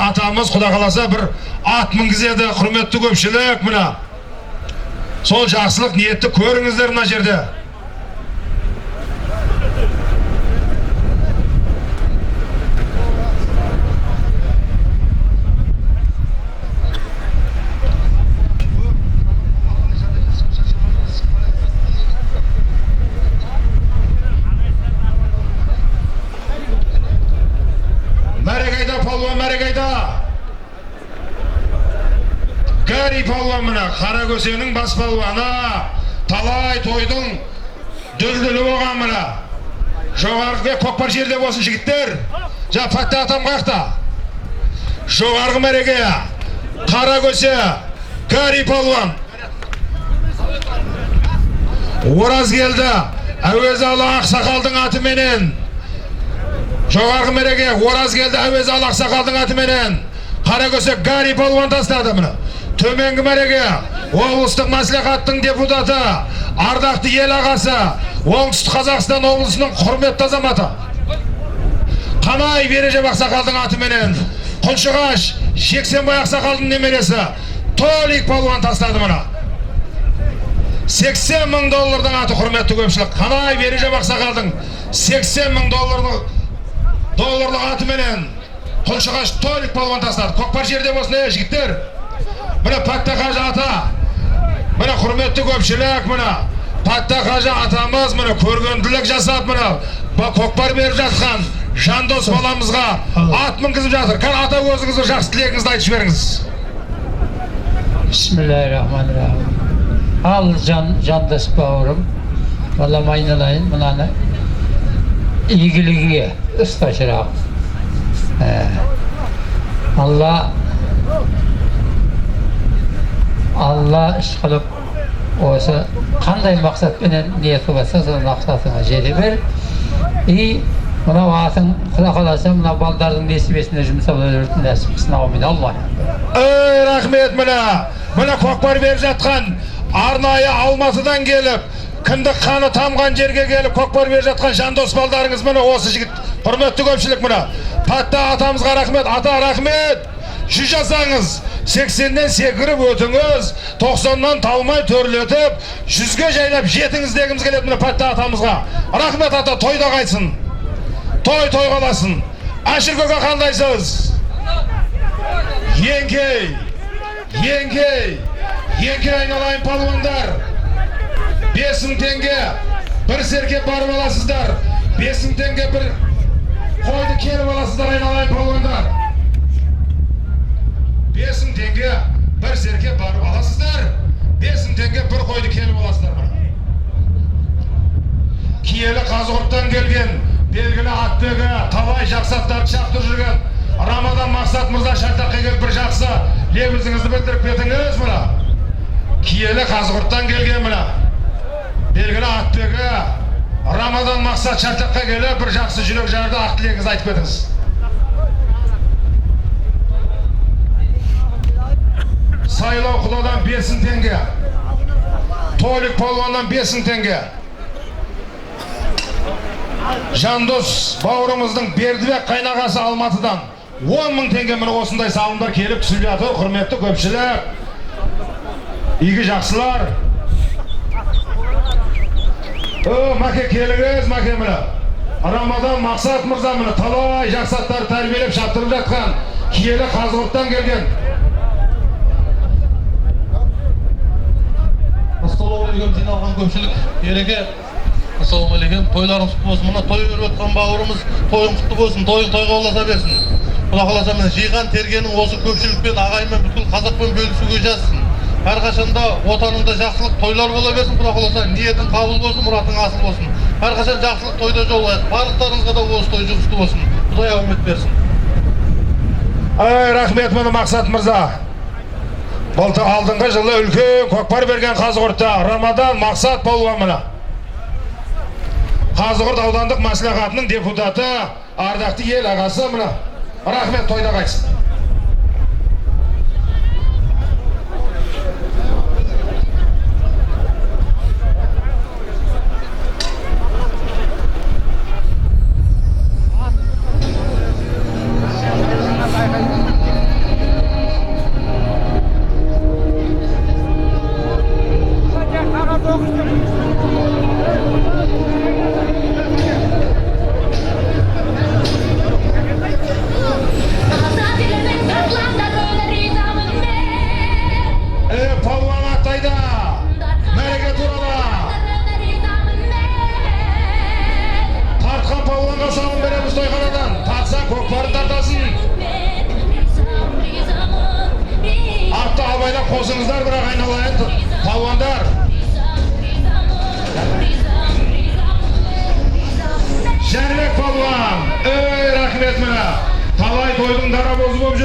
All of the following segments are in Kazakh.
атамыз құда қаласа бір ат мінгізеді. Құрметті көпшілік, мына сол жақсылық ниетті көріңіздер мына жерде. Мәрекайда палуан, мәрекайда. Гари палуан мына, қара көсенің бас палуаны, талай тойдың дүлдүлі болған мына. Жоғарғы көкпар жерде болсын жігіттер. Патта атам қақта. Жоғарғы мәреке, қара көсе, Гари палуан. Ораз келді, Әуезалы Ақсақалдың атыменен. Жоғарғы мәреке, Ораз келді, Әуезалы Ақсақалдың атыменен. Қара көсе Гари палуан тастады мына. Төменгі мәреке, облыстық мәслихаттың депутаты, ардақты ел ағасы, Оңтүстік Қазақстан облысының құрметті азаматы. Қанай Бережеп Ақсақалдың атыменен Құлшығаш Жексенбай Ақсақалдың немересі Толик палуан тастады мына. 80 мың доллардың аты, құрметті көпшілік. Қанай Бережеп Ақсақалдың 80 мың долларлық атыменен Құлшығаш Толик палуан тастады. Көкпар жерде болсын, жігіттер. Мына Патта Қажы ата, мына құрметті көпшілік, мына Патта Қажы атамыз мына көргенділік жасап, мына көкпар беріп жатқан Жандос баламызға ат мінгізіп жатыр. Кәл ата өзіңізді жақсы тілегіңізді айтып жіберіңіз. Бисмиллахиррахманиррахим. Ал Жандос бауырым, балам айналайын, мынаны игілігіге ұсташырақ. Алла іш қылып, осы қандай мақсатпенен ниеті болса, соның мақсатына жете бер. Мынау атың құда қаласа, мына балдардың несібесіне жұмсап өртін нәсіп қылсын, аумин. Алла. Рахмет. Мына көкпар беріп жатқан, арнайы Алматыдан келіп, кіндік қаны тамған жерге келіп көкпар беріп жатқан Жандос балдарыңыз мына осы жігіт. Құрметті көпшілік, мына Патта атамызға рахмет. Ата рахмет. 100 жасаңыз, 80-ден секіріп өтіңіз, 90-нан талмай төрлетіп, 100-ге жайлап жетіңіз дегіміз келеді мына Патта атамызға. Рахмет ата, тойда қайтсын. Той қаласын. Әшір көке қандайсыз? Еңкей айналайын палуандар. 5000 теңге бір серке барып аласыздар. 5000 теңге бір қойды келіп аласыздар, айналайын палуандар. 5000 теңге бір серке барып аласыздар. 5000 теңге бір қойды келіп аласыздар. Киелі Қазығұрттан келген белгілі аттегі талай жақсаттарды шақты жүрген Рамадан Мақсат мырза Шартаққа келіп бір жақсы лебізіңізді білдіріп кетіңіз. Мына Киелі Қазығұрттан келген мына белгілі аттегі Рамадан Мақсат Шартаққа келіп бір жақсы жүрек жарды ақ тілегіңізді айтып кетіңіз. Сайлау Құдадан 5000 теңге, Толик палуаннан 5000 теңге. Жандос бауырымыздың Бердібек қайнағасы Алматыдан 10.000 теңге. Міне осындай салымдар келіп түсіп жатыр. Құрметті көпшілік, игі жақсылар. Мәке келіңіз, мәке міне. Рамадан Мақсат мырза міне талай жақсаттар тәрбиелеп шаптырып жатқан Киелі Қазығұрттан келген. Ассалаумағалейкум жиналған көпшілік, ереке. Ассалаумағалейкум. Тойларыңыз құтты болсын. Мына той өріп отқан бауырымыз тойың құтты болсын, тойың тойға оласа берсін. Құда қаласа міне жиған тергенің осы көпшілікпен, ағаймен, бүткіл қазақпен бөлісуге жазсын. Әрқашанда отанында жақсылық тойлар бола берсін. Құда қаласа ниетің қабыл болсын, мұратың асыл болсын. Әрқашан жақсылық тойда жолығайық. Барлықтарыңызға да осы той жұғысты болсын. Құдай үміт берсін. Рахмет міне Мақсат мырза. Былтыр алдыңғы жылы үлкен көкпар берген Қазығұртта Рамадан Мақсат палуан міне. Қазығұрт аудандық мәслихатының депутаты, ардақты ел ағасы міне. Рахмет, тойда қайтсын.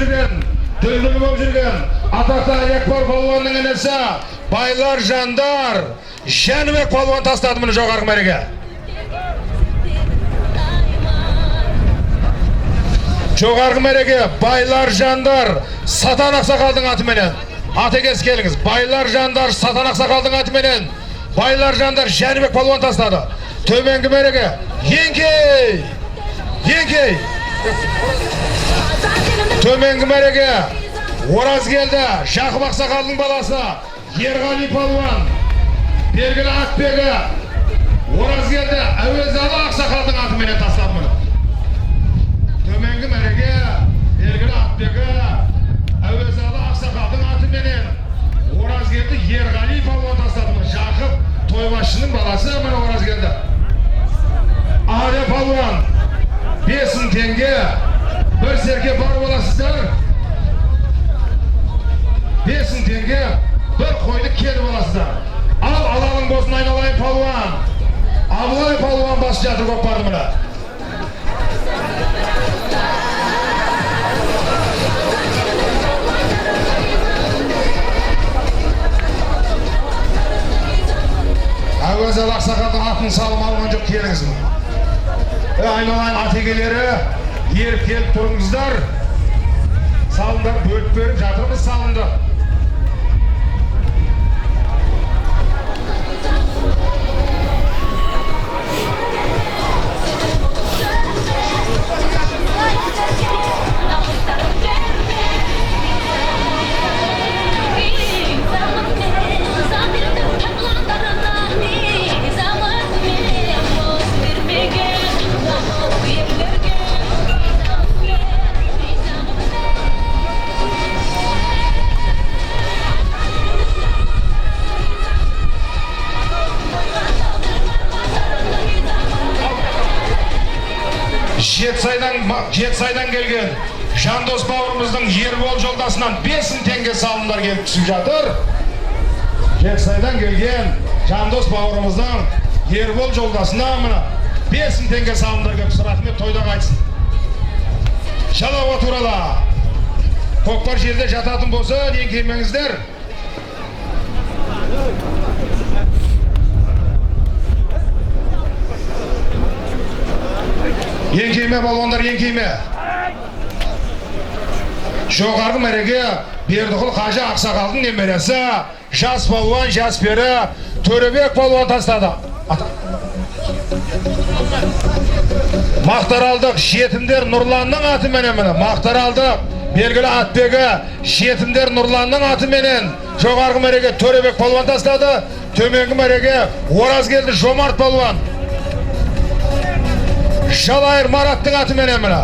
жүрген, дүлдүл болып жүрген атақты Аякбар палуанның інісі Байлар Жандар Жәнібек палуан тастады міне жоғарғы мәреге. Жоғарғы мәреге Байлар Жандар Сатан Ақсақалдың атыменен. Атекес келіңіз. Байлар Жандар Сатан Ақсақалдың атыменен. Байлар Жандар Жәнібек палуан тастады. Төменгі мәреге Еңкей! Еңкей! Төменгі мәреге Оразгелді Жақып Ақсақалдың баласы Ерғали палуан. Белгілі Ақбегі Оразгелді Әуезалы Ақсақалдың атыменен тастады мұны. Төменгі мәреге белгілі Ақбегі Әуезалы Ақсақалдың атыменен Оразгелді Ерғали палуан тастады мұны. Жақып Тойбашшының баласы мұны Оразгелді. Аре палуан 5.000 теңге бір серке бар боласыздар. 5.000 теңге бір қойды келіп аласыздар. Ал алалың болсын айналайын палуан. Абылай палуан басы жатыр көп барды мұна. Әуезалы Ақсақалдың атын салым алған жоқ келіңіз. Айналайын атегелері еріп келіп тұрыңыздар. Салымдар бөліп беріп жатырмыз салымды. Жетісайдан келген Жандос бауырымыздың Ербол жолдасынан 5.000 теңге салымдар келіп түсіп жатыр. Жетісайдан келген Жандос бауырымыздың Ербол жолдасынан мына 5.000 теңге салымдар келіп түсіп. Рахмет, тойда қайтсын. Шалауа турала. Көкпар жерде жататын болса, еңкеймеңіздер. Еңкейме балуандар, еңкейме. Жоғарғы мәреге Бердіқұл Қажы Ақсақалдың немересі жас балуан, жас пері Төребек балуан тастады. Мақтаралдық жетімдер Нұрланның атыменен міне. Мақтаралдық белгілі Атбегі жетімдер Нұрланның атыменен жоғарғы мәреге Төребек балуан тастады. Төменгі мәреге Оразгелді Жомарт балуан. Жалайыр Мараттың атыменен міне.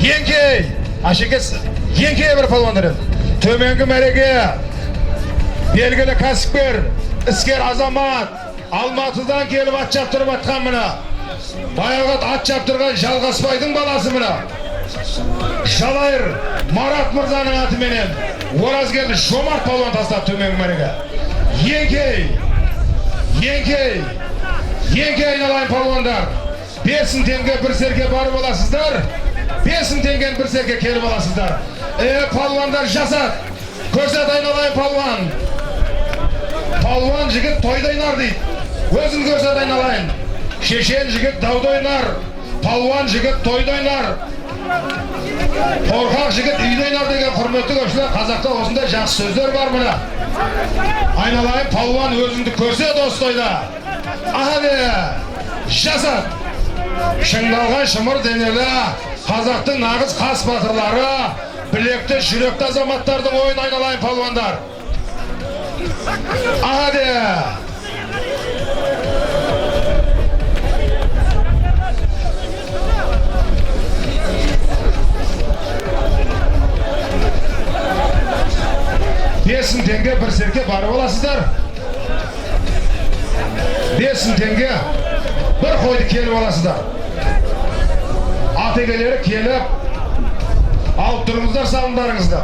Еңкей! Ашекес еңкей бір палуандар. Төменгі мәреге белгілі кәсіпкер, іскер азамат Алматыдан келіп ат шаптырып атқан міне. Баяғыт ат шаптырған Жалғасбайдың баласы міне. Жалайыр Марат мырзаның атыменен Оразгелді Жомарт палуан тастады төменгі мәреге. Еңкей! Еңкей! Еңкей айналайын палуандар. 5.000 теңге бір серке барып оласыздар. 5.000 теңген бір серке келіп оласыздар. Палуандар жасат. Көрсет айналайын палуан. Палуан жігіт тойда ойнар дейді. Өзін көрсет айналайын. Шешен жігіт дауда ойнар. Палуан жігіт тойда ойнар. Қорқақ жігіт үйде ойнар деген құрметті көпшілер. Қазақта осындай жақсы сөздер бар мына. Айналайын палуан өзіңді көрсет осы тойда. Ахаде, жасат. Шыңдалған шымыр денелі қазақтың нағыз қас батырлары, білекті жүректі азаматтардың ойын айналайын палуандар. Ахаде! Бесін теңге бір серке барып оласыздар. 5.000 теңге бір қойды келіп аласыздар. Атегелері келіп алып тұрыңыздар салымдарыңызды.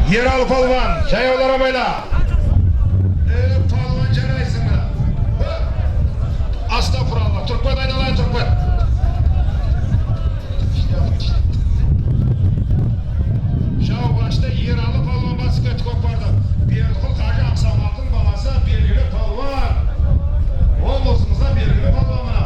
Ералы палуан, жаяулар абайла. Палуан жарайсың мына. Астапыралла, тұрпат айналайын, тұрпат. Жау башта Ералы палуан басып кетті көкпарды. Бердіқұл Қажы Ақсақалдың баласы белгілі палуан. Облысымызда белгілі палуан мына.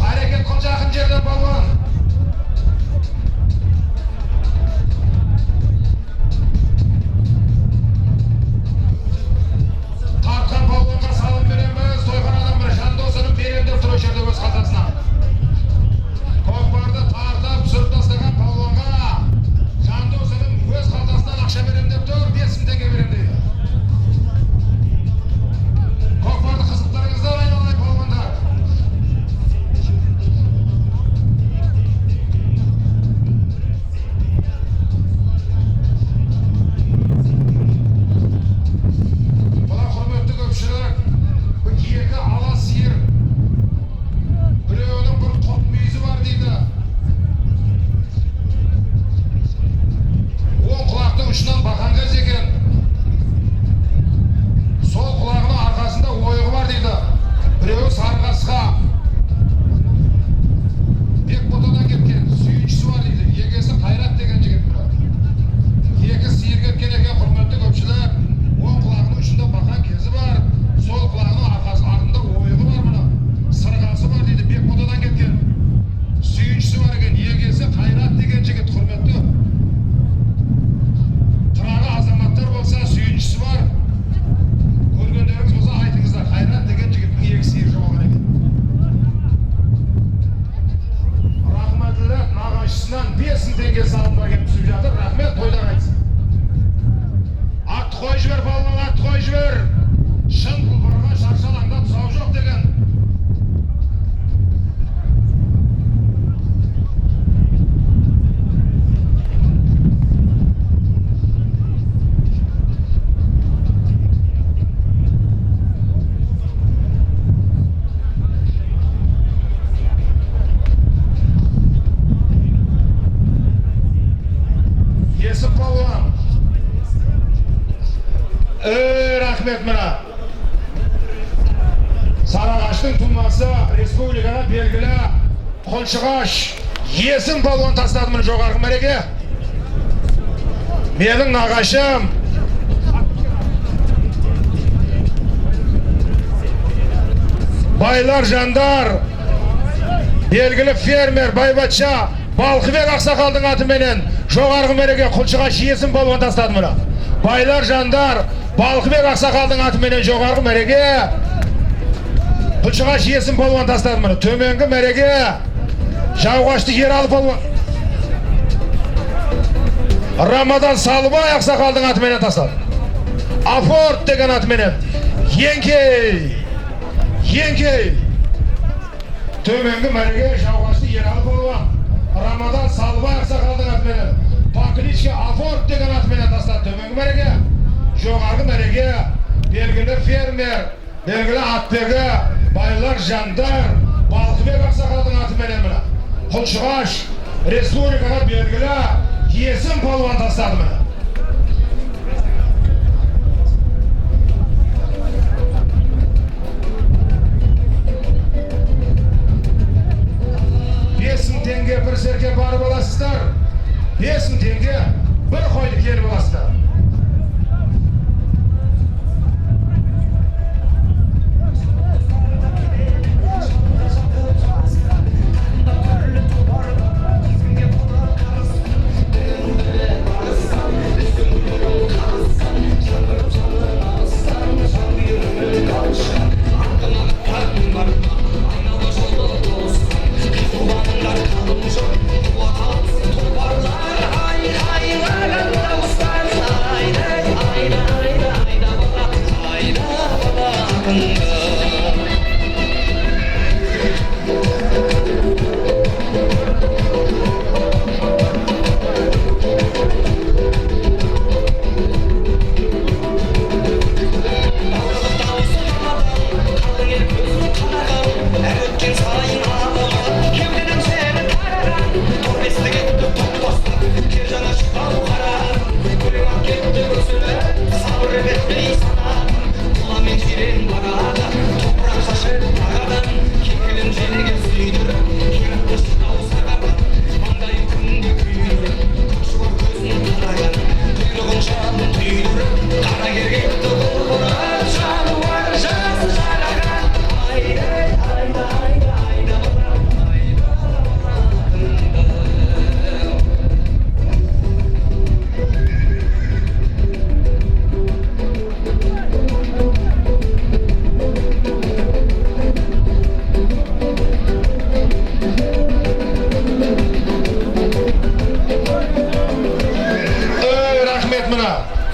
Hareket kıl жақын жерде балуан. Тартқан балуанға салым береміз. Тойған адамдар Жандосының берендеп тұр жерде өз қалтасына. Көкпарды тартып түсіріп тастаған балуанға Жандосының өз қалтасынан ақша беремдеп тұр. 5000 теңге берем дейді. Көкпарды қызықтарыңыздар айналайын балуандар. Рахмет мына. Сарыағаштың тумасы республикада белгілі Қолшығаш есім балуан тастады мына жоғарғы мәреге. Менің нағашым байлар жандар белгілі фермер Байбатша Балқыбек Ақсақалдың атыменен жоғарғы мәреге Қолшығаш есім балуан тастады мына. Байлар жандар Балқыбек ақсақалдың атыменен жоғарғы мәреге Пұлшығаш есім полуан тастады мұны. Төменгі мәреге Жауғашты Ералы полуан Рамадан Салыбай ақсақалдың атыменен тастады. Афорт деген атыменен Еңкей төменгі мәреге Жауғашты Ералы полуан Рамадан Салыбай ақсақалдың атыменен Пакличке Афорт деген атыменен тастады. Төменгі мәреге жоғарғы мәреге белгілі фермер, белгілі атбегі, байлар жандар, Балқыбек ақсақалдың атыменен мына Құлшығаш республикаға белгілі есім полуан тастады мына. Теңге бір серке барып аласыздар. 5000 теңге бір қойды келіп аласыздар.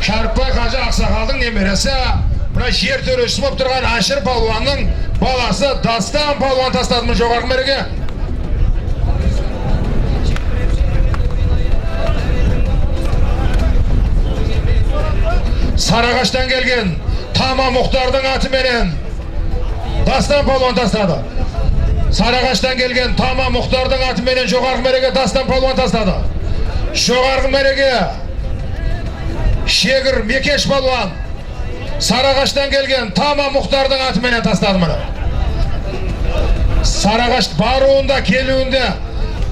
Шарпай Қажы ақсақалдың немересі, мына жер төрешісі болып тұрған Ашыр палуанның баласы Дастан палуан тастады жоғарғы мәреге. Сарағаштан келген Тама Мұхтардың атыменен Дастан палуан тастады. Сарағаштан келген Тама Мұхтардың атыменен жоғарғы мәреге Дастан палуан тастады. Жоғарғы мәреге Шегір Мекеш палуан Сарағаштан келген Тама Мұхтардың атыменен тастады мұны. Сарағаш баруында келуінде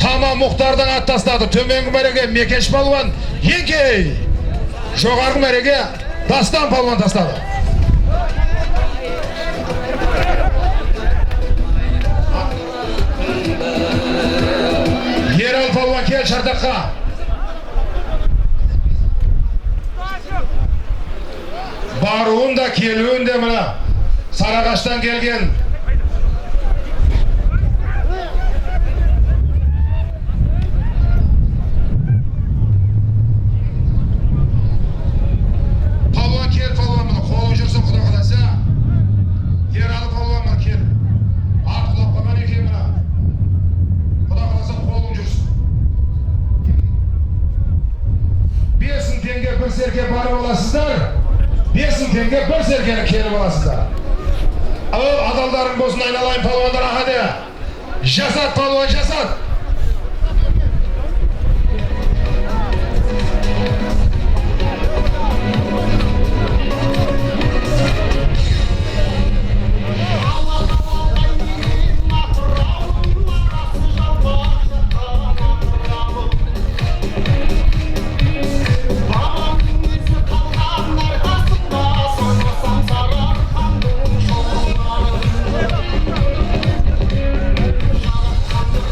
Тама Мұхтардың ат тастады. Төменгі мәреге Мекеш палуан Еңкей, жоғарғы мәреге Дастан палуан тастады. Ералы палуан кел шардаққа. Баруында келуінде мына Сарағаштан келген палуан кел, палуан мына қолың жүрсін құда қаласа. Ералы палуан мына кел. Ақ құлапқа мән екен мына. Құда қаласа қолың жүрсін. 5000 теңге бір серке барып аласыздар. 5000 теңге бір серкені келіп аласыздар. Адалдарың болсын, айналайын палуандар ахады. Жасат палуан, жасат.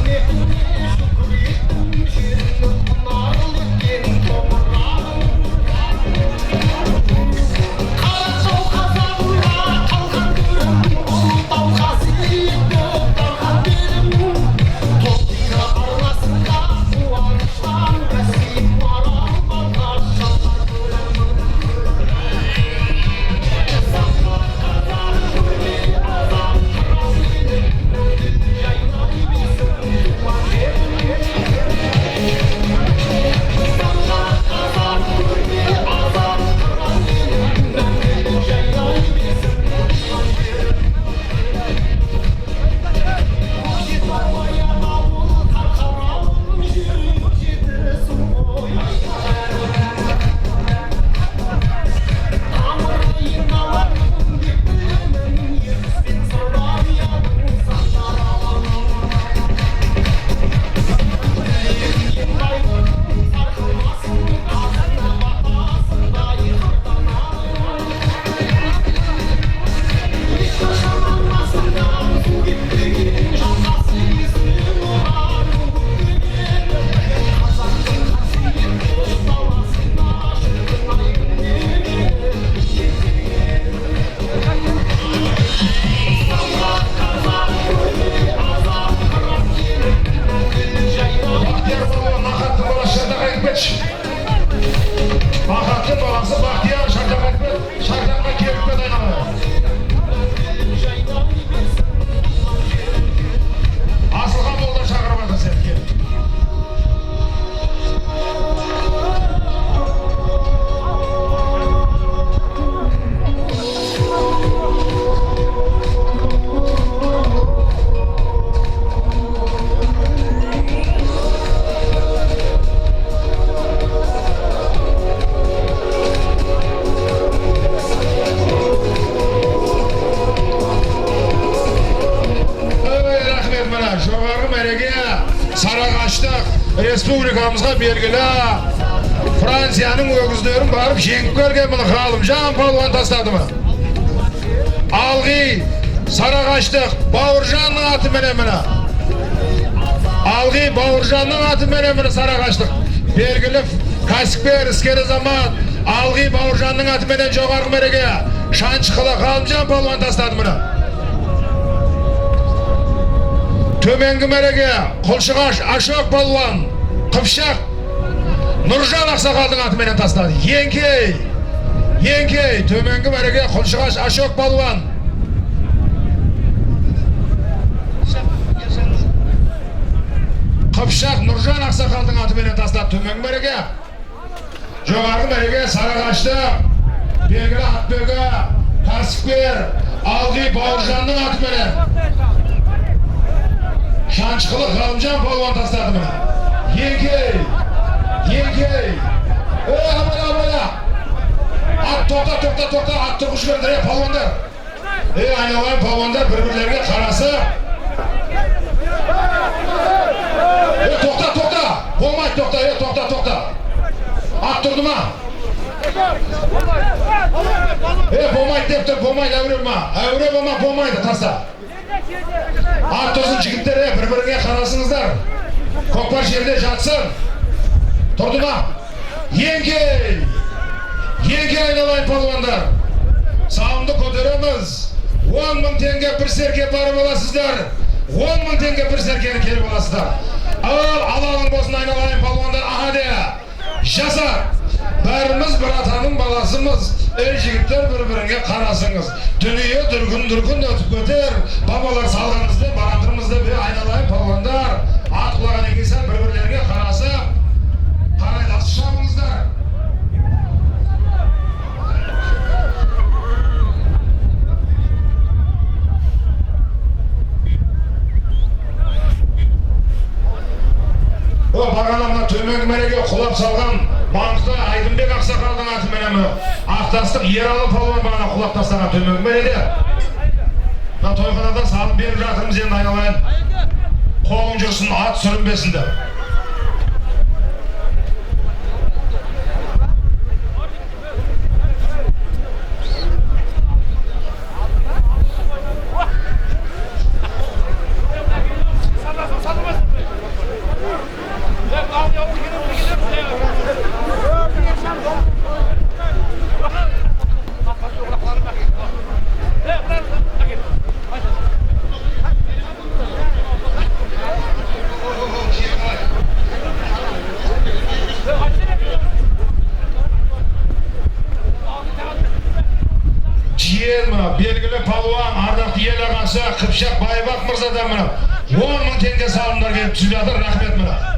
Yeah. Sarıkaşlık Respublikamızga belgili Fransiya'nın ögüzlerin barıp jengip kelgen bunu Galımjan palvan tasladı mı? Algı Sarıkaşlık Bavurjan'ın atı menemine. Algı Bavurjan'ın atı menemine Sarıkaşlık. Belgili Kasikber iskeri zaman Algı Bavurjan'ın atı menen jogargı merege. Şançıkıla Galımjan palvan tasladı mı? Tömengi merege Kulşugaş Aşok palvan Kıpşak Nurjan Aksakal'ın atı menen tasladı. Yenkey tömengi merege Kulşugaş Aşok palvan Kıpşak Nurjan Aksakal'ın atı menen tasladı. Tömengi merege jogargı merege Sarıkaşlı belgili Atböge Kasikber Algı Bavurjan'ın atı menen Şançıkılı Galımjan palvan tasladı mı? Yenkey Hamala At tokta at tokuş verdir palvanlar. Aynalar palvanlar birbirlerine karası. Tokta Bomay tokta At durdum ha. Bomay deptir bomay Evrema bomay da tasa. At tozun çikitleri birbirine karasınızlar. Kokbar şeride jatsın. Durdum ha. Yenkey aynalayın palvanlar. Sağımda koderemiz. 10 000 tenge bir serke barı olasızlar. 10 000 tenge bir serkeni kelip olasızlar. Alalım bolsun aynalayın palvanlar. Aha de. Jasar. Bärimiz bir atanın balasımız. Jigitler birbirine karasınız. Dünya durgun ötüp göter. Babalar salganızda barandırımızda bir aynalayın palvanlar. At kulağına giysen birbirlerine karası. Karayla şamınızlar. O bakanamla tömengi merege kulap salgan bankta Aydınbek Aksakal'ın atı menemi Aktaslık Yeralı palvan bana kulap taslagan tömengi merege. Toyxanadan salып berip жатырmız endi aynalayın. Qoğun жүрсün at sürünbesin de. Belgili palvan ardaqlı el ağası Kıpşak Baybak Mırzadan mına 10 000 tenge salımlar gelip tüzülatır rahmet mına.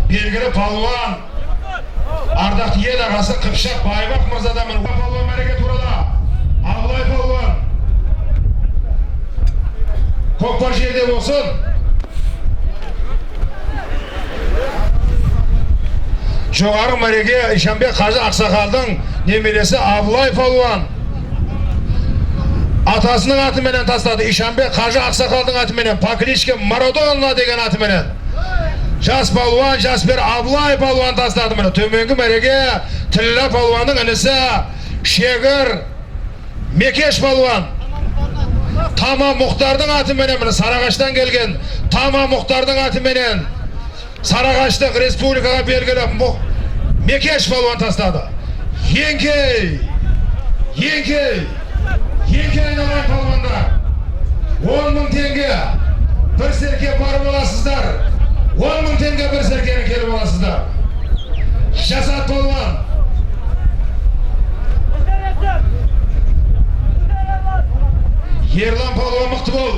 Belgili palvan ardaqlı el ağası Kıpşak Baybak Mırzadan mına. Palvan mereke turada Ağlay palvan Kokbar şehirde olsun. Jogarı mereke İşanbek Hacı Aksakal'ın nemiresi Avlay palvan atasının atı menen tasladı. İşanbek Hacı Aksakal'ın atı menen Pakilişki Maradona degen atı menen Jas palvan Jasper Avlay palvan tasladı menen. Tömengi merege Tilla palvanın inisi Şegir Mekeş palvan Tamam Muhtar'dın atı menen Sarıkaş'tan gelgen Tamam Muhtar'dın atı menen Sarıkaş'lık Respublikaga belgili Mekeş palvan tasladı. Yenkey aynalayın palvanlar. 10 000 tenge bir serke barıp olasızlar. 10 000 tenge bir serkeni kelip olasızlar. Jasat palvan. Yerlan palvan mıktı bol.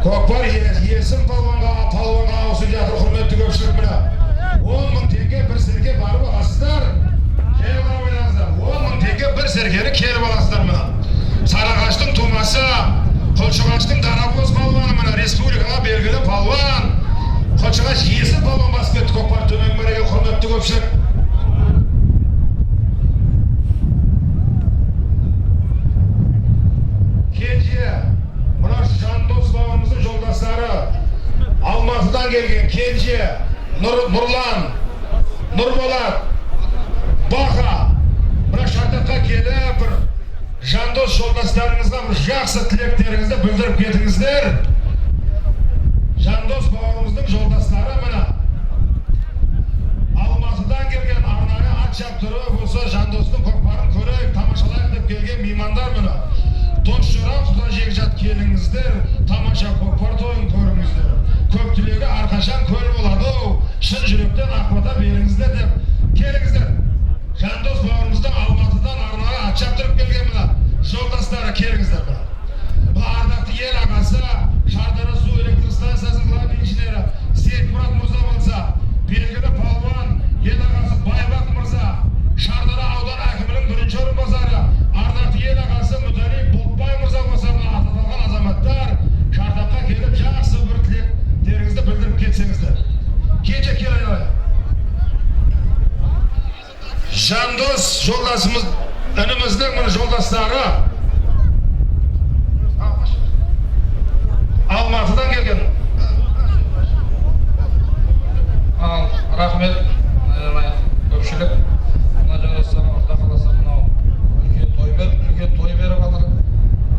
Kokbar yesin palvanga olsun yatır hürmetli köpçülük bile. 10 000 tenge bir serke barıp olasızlar. Kelip olasızlar. 10 000 tenge bir serkeni kelip olasızlar mına. Sarıkaş'tın tuması, Kulşugaş'tın Karaboz palvanı mına Respublikaga belgili palvan. Kulşugaş yesin palvan basıp etti Kokbar tömengi merege hürmetli köpçülük. Kenje, Nurlan, Nurbolat, Baqa, bir şartaka kelip bir Jandos joldaşlarınızga bir жақсы tilekteriңizди bildirip ketиңиздер. Jandos baurumizding joldaşlari mana Almatıdan kelgen arnaya at chaptirib bo'lsa Jandosning ko'kparini ko'raylik, tomoshalaylik deb kelgan mehmonlar mana. Do'stjo'ram Xudo jegijat kelingizdir, tomosha ko'kpar to'yin ko'ringizdir. Ko'pchiligi arqashan ko'l bo'ladi, shin yurakdan aqbata beringizlar deb kelingizlar. Jandos baurimizdan Almatıdan arnaya at chaptirib kelgan mana joldaşlari kelingizlar mana. Bu ardaqli yer ag'asi Shardara suv elektr stansiyasining injineri Seyitmurat Mirzo bo'lsa, belgili polvon yer ag'asi Baybaq Mirzo, Shardara audon hokimining birinchi o'rinbosari ardaqli yer ag'asi Mudarris Bo'tbay Mirzo bo'lsa, atalgan azamatlar Shardaqqa kelib yaxshi bir tilekteriңizdi bildirib ketsangizlar. Kecha kelaylik. Jandos joldaşımız önümüzden bunu joldaşları Almatıdan gelgen. Rahmet, köpçülük. Buna joldaşlarım orta kalasa mınau ulken toy berip atыр.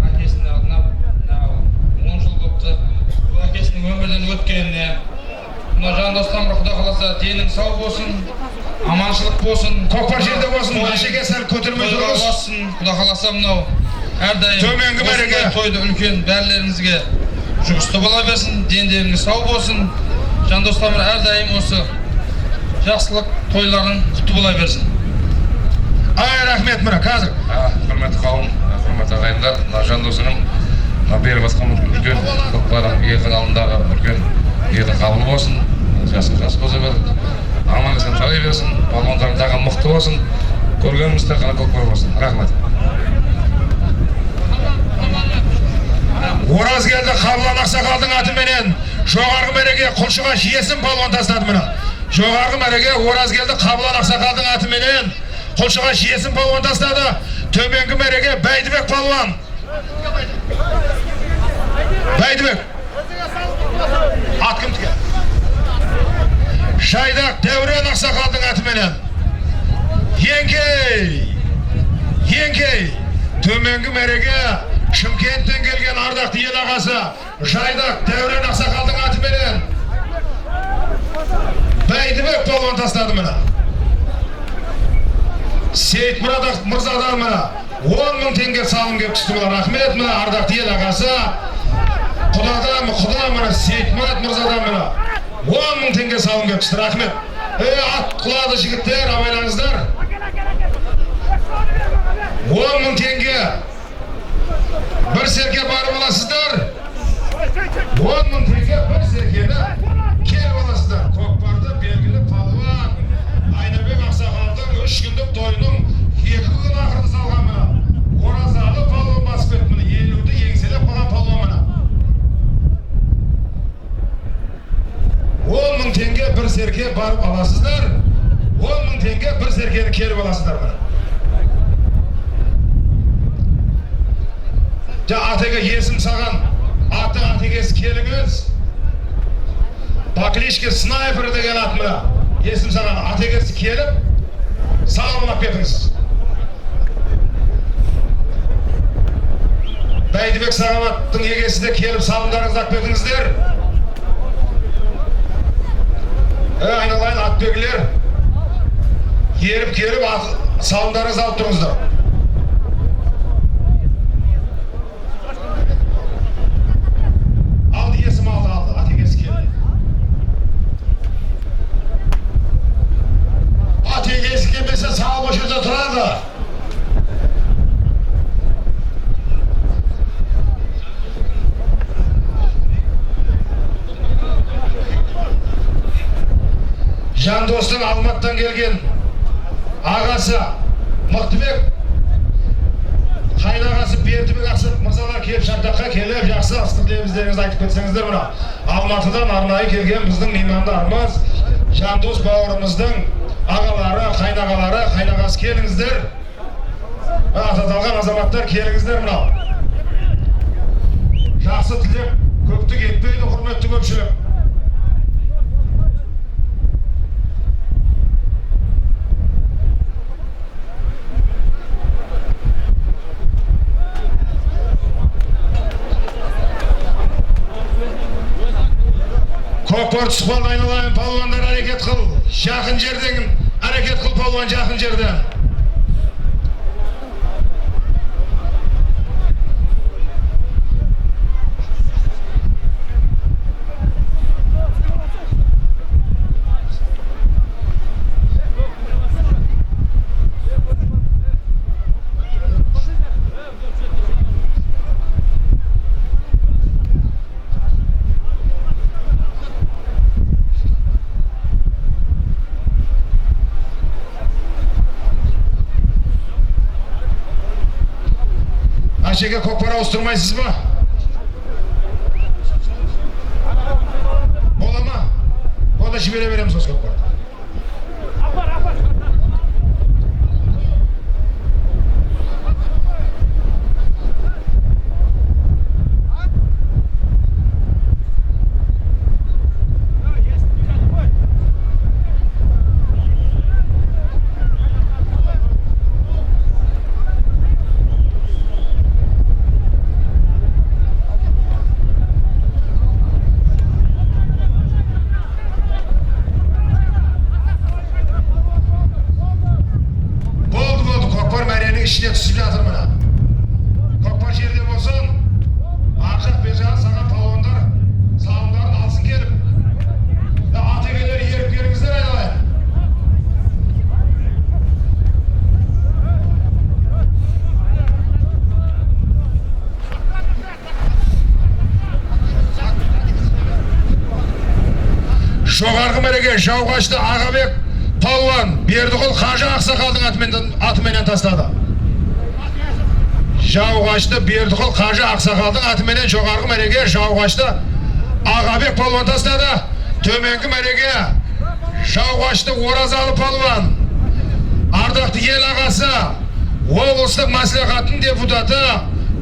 Akesinin adına 10 jıl boluptu. Akesinin ömürden ötkenine. Buna jandostam Xudo kalasa dening sağ bolsun, amançılık bolsun, Ko'kpar jerde bolsun, aşıga sal ko'tarmay turibmiz. Xudo kalasa mınau her daim Tömengi merege. toyda ulken berlerimizge jugustu bola bersin, denleriniz sağ bolsun. Jandostamlar her daim осы жақсылық тойларын құтты бола берсін. Ay rahmet mana қазір. Hürmetli kavim, hürmetli ağayınlar, Jandos'un berip atқан үлкен көкпардың екі алдындағы үлкен ертің қабыл болсын, жас болса бір, аман есен жарай берсін, балуандарың тағы мықты болсын, көргенімізде қана көкпар болсын. Рахмет. Оразгелді Қабылан Ақсақалдың атыменен жоғарғы мәреге құлшыға жиесін балуан тастады мына. Жоғарғы мәреге Оразгелді Қабылан Ақсақалдың атыменен құлшыға жиесін балуан тастады. Төменгі мәреге Бәйдібек балуан. Бәйдібек. Ат кімдікі? Жайдақ Дәурен Ақсақалдың атыменен. Еңкей. Төменгі мәреге Шымкенттен келген ардақ ел ағасы Жайдақ Дәурен Ақсақалдың атыменен Бәйдібек балуан тастады мына. Сейітмұрат Мырзадан мына 10.000 теңге салым кеп түсті мына. Рахмет мына ардақ ел ағасы Құда мына Сейітмұрат Мырзадан мына 10.000 теңге салым кеп түсті. Рахмет. Ат құлады жігіттер, абайлаңыздар. 10.000 теңге bir serke barib olasizlar. 10.000 tenge bir serkeni kelib olasizlar. Ko'kparda belgili polvon Aynabek Ақсақалдың 3 kunlik to'yining 2 kun oxirida salgan mana. O'razali polvon basib ketdi mana. Eluvda yengselab qolgan polvon mana. 10.000 tenge bir serke barib olasizlar. 10.000 tenge bir serkeni kelib olasizlar mana. Atega yesim sağan, ategesi keliniz. Baklishki snayper degan at mına. Yesim sağan, ategesi kelip, sağlamlap ketiniz. Бәйдібек Сағаматтың егесі де келіп салымдарыңызды ақ бердіңіздер. Айналайын атбегілер, еріп келіп салымдарыңызды алып тұрыңыздар. Sağ başında durardı. Jandos'un Almat'tan gelgen ağası Mıqtыбек, qaynağası Berdibek Mırzalar kelip Şardaqqa kelip yaxşı ыстық лебіздеріңізді айтып кетсеңіздер мына. Almatıdan arnayı келген біздің меймандарымыз Jandos бауырымыздың ağaları, qaynağaları, qaynağası kelingizler. Atatalgan azamattlar kelingizler mına. Жақсы tilep, köptük etmeydi, hürmetli köpçülük. Orta balda aynalayın palvanlar hareket kıl. Жақын жерден hareket kıl palvan жақын жерден. Aşağıya kokpara oluşturmayısız mı? Ola mı? O da şibire veremiz o kokpara. İşine түсіп жатыр мына. Көкпар жерде болсын, ар жақ бер жағы саған палуандар салымдарын алсын келіп. Атегелер еріп келіңіздер айналайын. Жоғарғы мәреге Жауғашты Ағабек палуан Бердіқұл Қажы Ақсақалдың атыменен тастады. Жауғашты Бердіқұл Қажы Ақсақалдың атыменен жоғарғы мәреге Жауғашты Ағабек палуан тастады. Төменгі мәреге Жауғашты Оразалы палуан ардақты ел ағасы, облыстық мәслихаттың депутаты,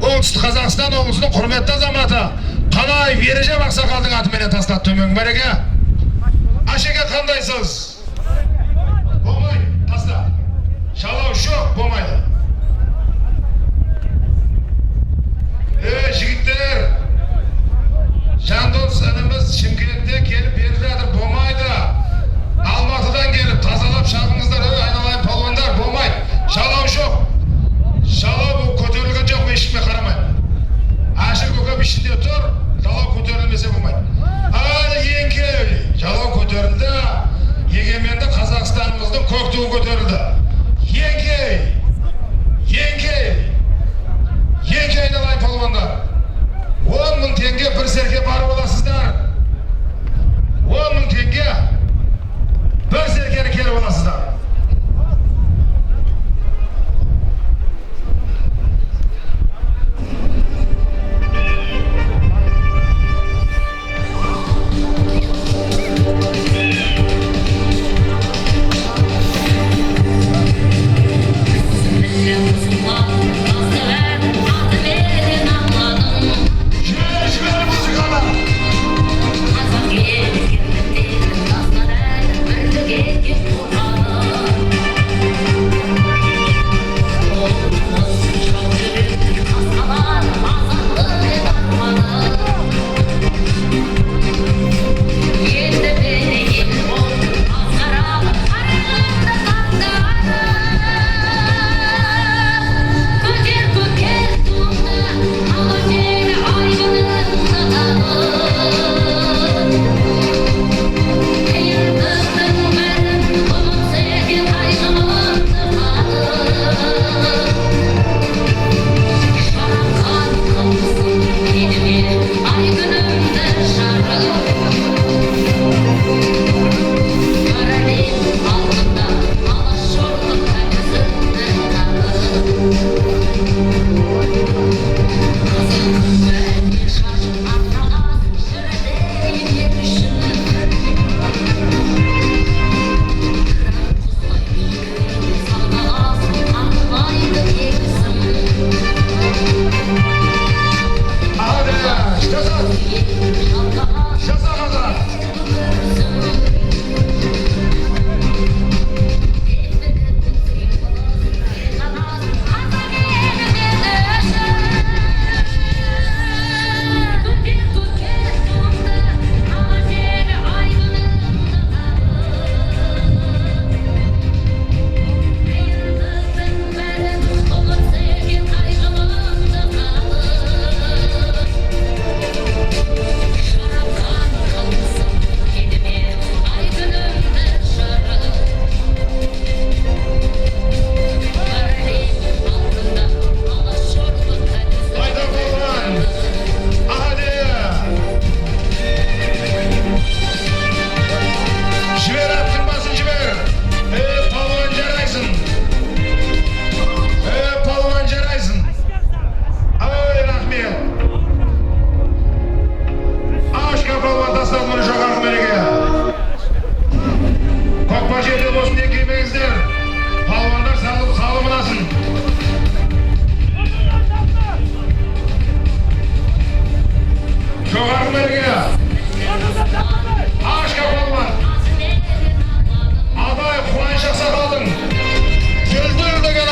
оңтүстік Қазақстан облысының құрметті азаматы Қалаев Ережеп Ақсақалдың атыменен тастады. Төменгі мәреге Ашеке қандайсыз? Болмай, таста. Шалау жоқ, болмайды. Жігіттер, Жандос ініміз Шымкентте келіп беріп жатыр, болмайды. Алматыдан келіп тазалап шағыңыздар, айналайын палуандар, болмайды. Шалау жоқ. Шалау бұл көтерілген жоқ, ешкімге қарамайды. Ашық көкеп ішінде тұр, жалау көтерілмесе болмайды. Еңкей, жалау көтерілді, егеменді Қазақстанымыздың көк туы көтерілді. Еңкей айналайын палуандар. 10 мың теңге бір серке барып аласыздар. 10 мың теңге бір серкені келіп аласыздар. Azam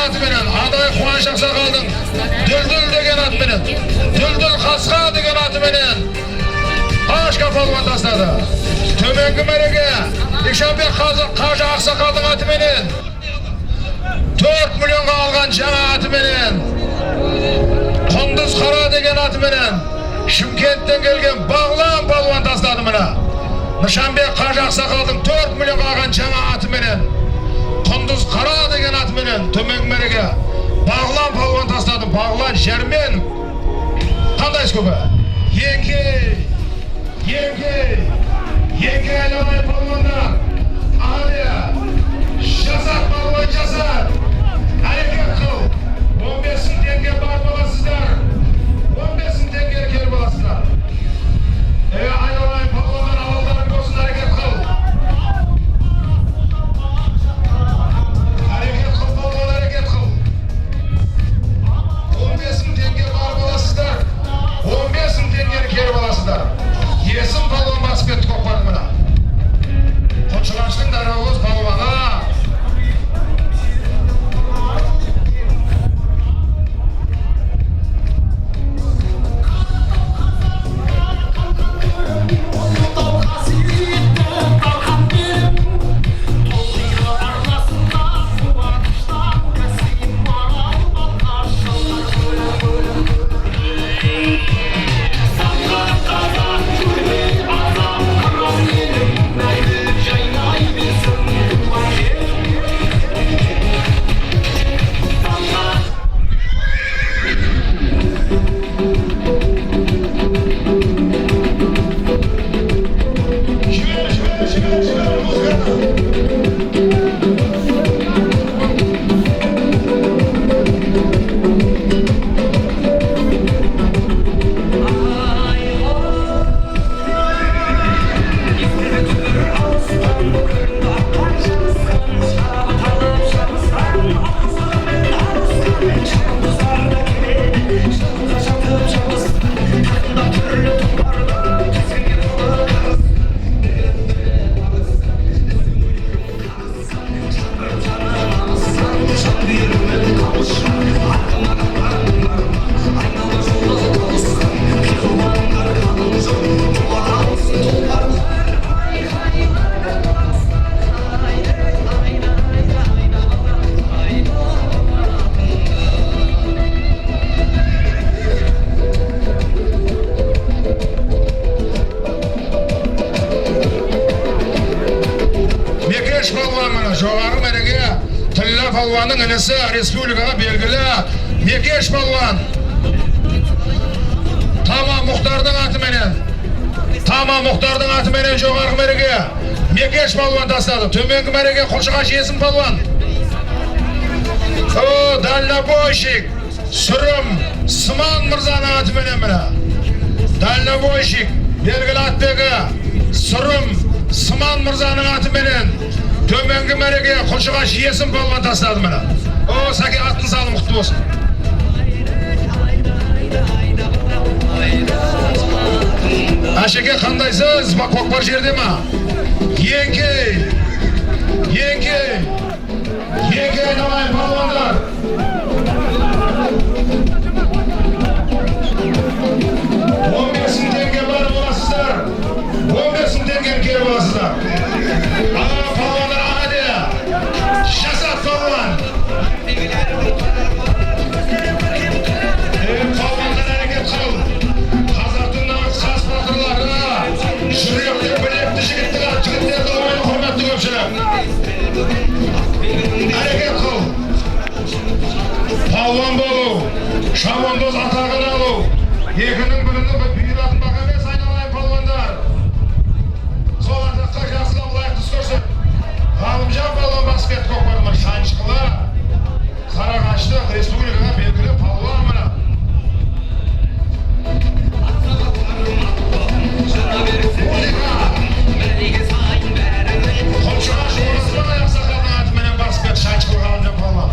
atımenen, aday Kuvanç Aksakal'ın Düldül degen atımenen, Düldül Kaska degen atımenen Aşka palvan tasladı. Tömengi merege İkşanbek Kaja Aksakal'ın atımenen 4 milyonga algan jana atımenen Kunduz Kara degen atımenen Şimkent'ten gelgen Bağlan palvan tasladı mına. Nişanbek Kaja Aksakal'ın 4 milyonga algan jana atımenen Kunduz Kara degen atımenen Tömengi merege Bağlan palvan tasladı. Bağlan Jermen Kandays köpü? Yenge aylanay palvanlar. Ağrıya. Jasat palvan jasat. Hareket kıl. 15.000 tenge bar bolasızlar. 15.000 tenge ker bolasızlar. Aylanay palvanlar avaldarın olsun hareket kıl. Hareket kıl palvan hareket kıl. 15.000 tenge bar bolasızlar. 15.000 tenge ker bolasızlar. Yesin palvan basıp ettik okparım buna. Koçulaştın daravuz palvana. Жоғары мәреге Тілла палванның інісі республикаға белгілі Мекеш палван Тама Мұхтардың атыменен жоғарғы мәреге Мекеш палван тастады. Төменгі мәреге Құлшығаш Есім палван. Дальнобойщик Сүрім Сыман мырзаның атыменен міне. Дальнобойщик белгілі атбегі Сүрім Сыман мырзаның атыменен Төменгі мәреге Құлшығаш Есім палван тастады міне. Сәке атын салым құтты болсын. Әшеке қандайсыз? Көкпар жерде ма? Еңке айналайын палвандар. $15.000 бар боласыздар. 15.000 теңге кері боласыздар. Палвандар ағады. Жасат палван. Палвандар әрекет қыл. Қазақтың намыс қас батырлары. Жүректі білекті жігіттерді ойын құрметті көпшілік. Әрекет қыл. Палван болу, шабандоз атағын алу. Екінің бірінің бұйыратын бақ емес айналайын палвандар. Сол атаққа жақсылап лайық түс көрсін. Ғалымжан палван баспет көкпарымыр Шаншқылы. Қарағаштық республикаға белгілі палван мына. Құлшығаш орысынан аяқ сақалдың атыменен баспет Шаншқылы Ғалымжан палван.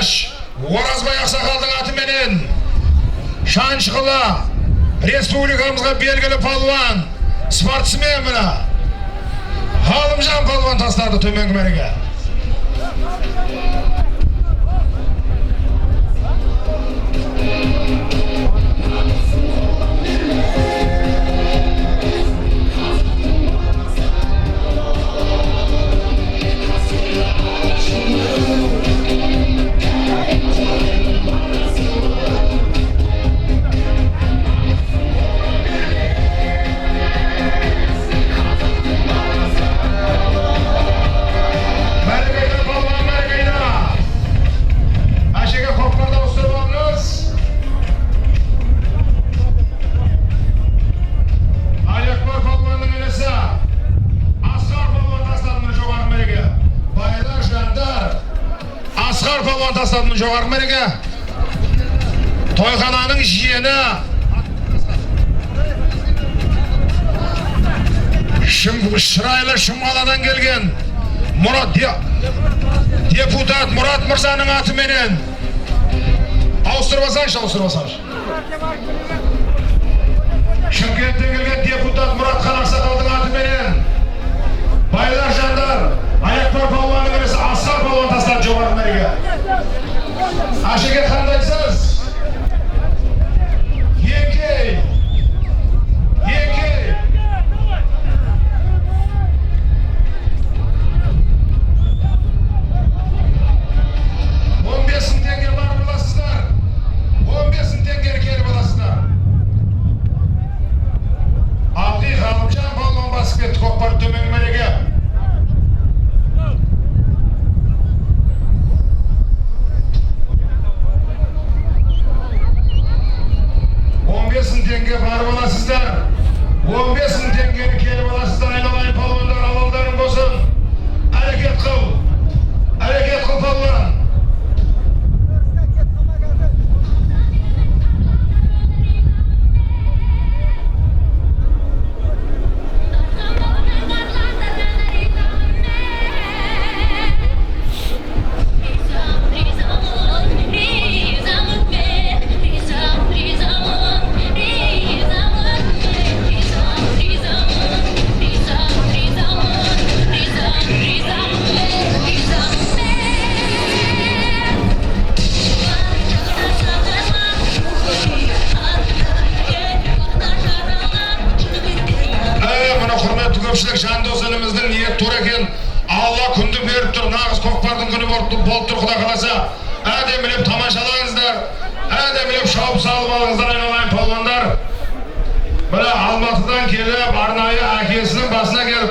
Ардаш Оразбай ақсақалдың атыменен Шаншықыла республикамызға белгілі палуан спортсмен мына Ғалымжан палуан тастады төменгі мәреге. Тастадым жоғарғы мәреге. Тойхананың жиені Шырайлы Шымғаладан келген депутат Мұрат Мырзаның атыменен ауыстырбасаңшы. Шымкенттен келген депутат Мұратхан Ақсақалдың атыменен байлар жандар аяқпар палуанның інісі Асқар палуан тастады жоғарғы мәреге. Ашеке қандайсыз? Еңкей! 15 теңге бар боласыздар. 15 теңгені келіп аласыздар. Алды Ғалымжан палуан басып кетті көкпар төменгі мәреге. 15 теңге бар боласыздар. 15 теңгені келіп аласыздар. Айналайын палуандар, алалдарың болсын. Әрекет қыл палуан. Жандос ініміздің ниет тура екен. Алла күнді беріп тұр. Нағыз көкпардың күні болып тұр. Құда қаласа әдемілеп тамашалаңыздар. Әдемілеп шауып салып алыңыздар. Айналайын палуандар. Мына Алматыдан келіп, арнайы әкесінің басына келіп,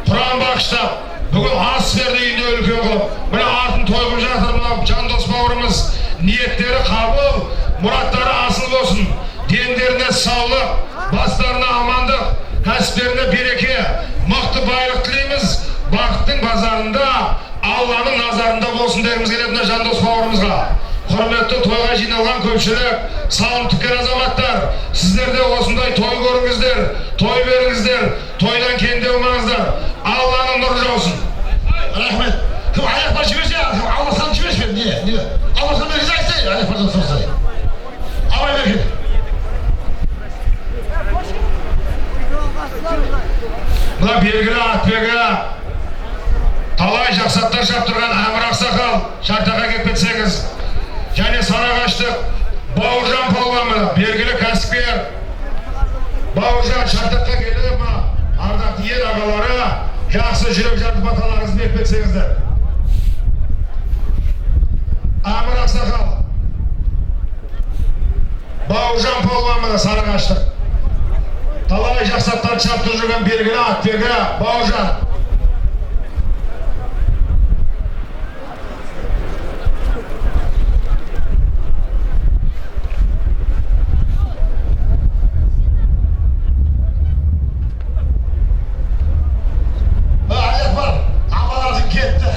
Құран бағыштап, бүгін ас берді үйінде үлкен қылып. Мына артын той қылып жатыр. Мына Жандос бауырымыз ниеттері қабыл, мұраттары асыл болсын. Дендеріне саулық, бастарына амандық, кәсіптеріне береке, мықты байлық тілейміз. Бақыттың базарында, Алланың назарында болсын дегіміз келеді Жандос бауырымызға. Құрметті тойға жиналған көпшілік, сауын тіккен азаматтар, сіздер де осындай той көріңіздер, той беріңіздер, тойдан кенде болмаңыздар. Алланың нұры жаусын. Рахмет. Кім аяқпар жіберсе, Алла сан жіберсе, не? Алла сан берсе айтсай, аяқпардан сұрсай. Абай берген. Мына белгілі атбегі талай жақсаттар шаптырған Әмір Ақсақал шартаға кеп кетсеңіз, және Сарағаштық Бауыржан палуан белгілі кәсіпкер Бауыржан шартаққа келіп, ардақты ел ағалары жақсы жүрек жарты баталарыңызды беріп кетсеңіздер. Әмір Ақсақал Бауыржан палуан Сарағаштық талай жақсаттар шаптырып жүрген белгілі атбегі Бауыржан. Аяқ бар, амалазың кетті.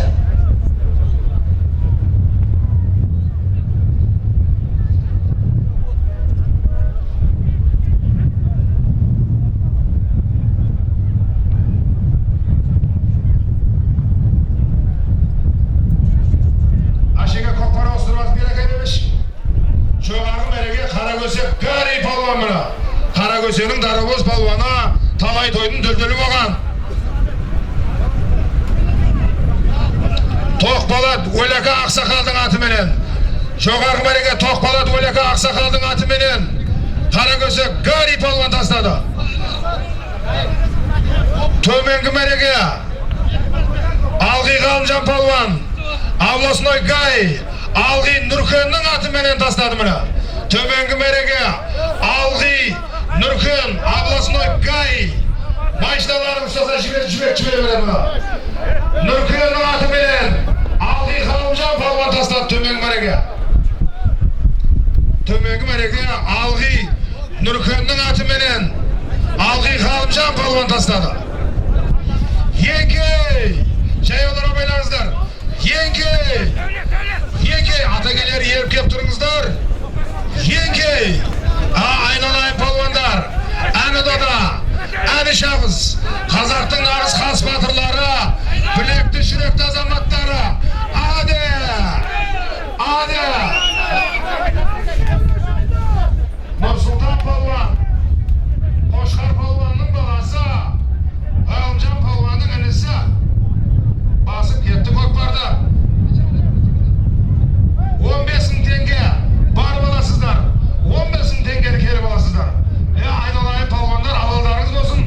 Қаракөсенің дарабоз палуаны талай тойдың дүлдүлі болған. Тоқболат Өләка Ақсақалдың атыменен, жоғарғы мәреге Тоқболат Өләка Ақсақалдың атыменен Қаракөсе Гари палуан тастады. Төменгі мәреге Алғи Ғалымжан палуан, Авласной Гай, Алғи Нұркеннің атыменен тастады міне. Төменгі мәреге Алғи Нұркен, Авласной Гай, майшталарын ұстаса жібер міне. Нұркеннің атыменен Алғи Ғалымжан палуан тастады төменгі мәреге. Төменгі мәреге Алғи Нұркеннің атыменен Алғи Ғалымжан палуан тастады. Еңкей! Жай олар абайлаңыздар. Еңкей! Еңкей! Атакелер еріп кеп тұрыңыздар. Еңкей! Айналайын палуандар. Әні дода, әні шағыз. Қазақтың арыз қас батырлары, білекті жүректі азаматтары. Аде! Аде! Нұрсұлтан палуан, Қошқар палуанның баласы, Ғалымжан палуанның інісі басып кетті көкпарды. 15.000 теңге барып аласыздар. 15.000 теңгені келіп аласыздар. Айналайын палуандар, алаларыңыз болсын.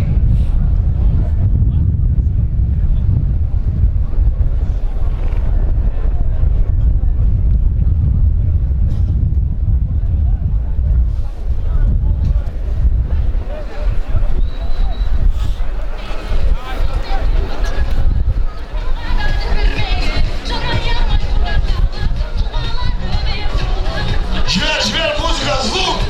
Жібер музыка, звук!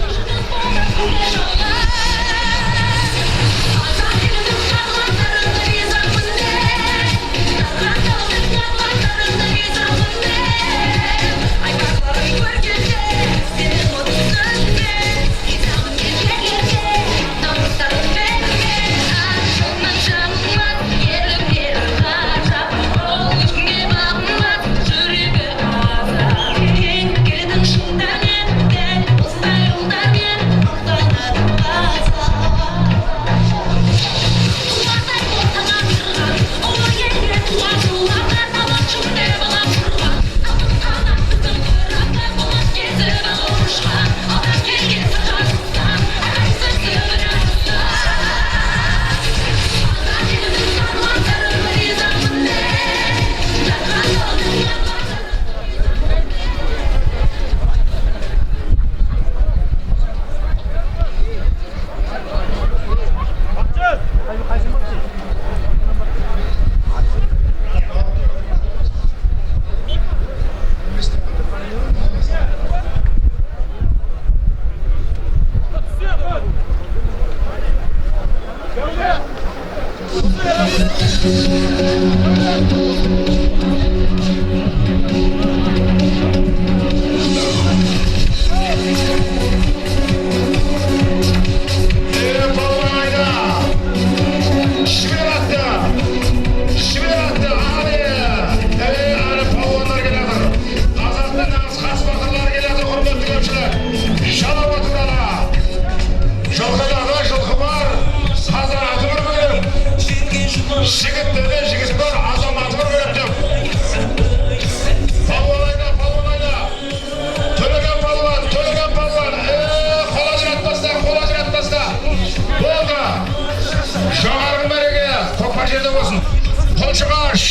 Қолшығаш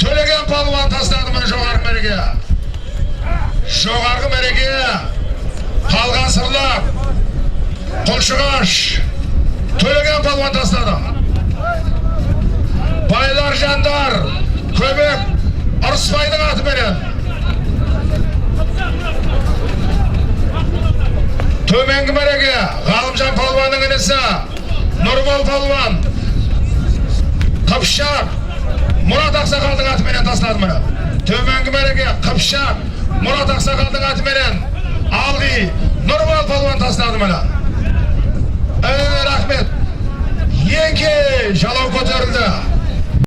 Төлеген палуан тастады мына жоғарғы мәреге. Жоғарғы мәреге қалған сырлап Қолшығаш Төлеген палуан тастады. Байлар жандар Көбек Ырысбайдың атыменен төменгі мәреге Ғалымжан палуанның інісі Нұрбол палуан Қыпшақ Мұрат Ақсақалдың атыменен тастады мына. Төменгі мәреге Қыпшақ Мұрат Ақсақалдың атыменен Алғи Нұрбол палуан тастады мына. Рахмет. Еңке жалау көтерілді.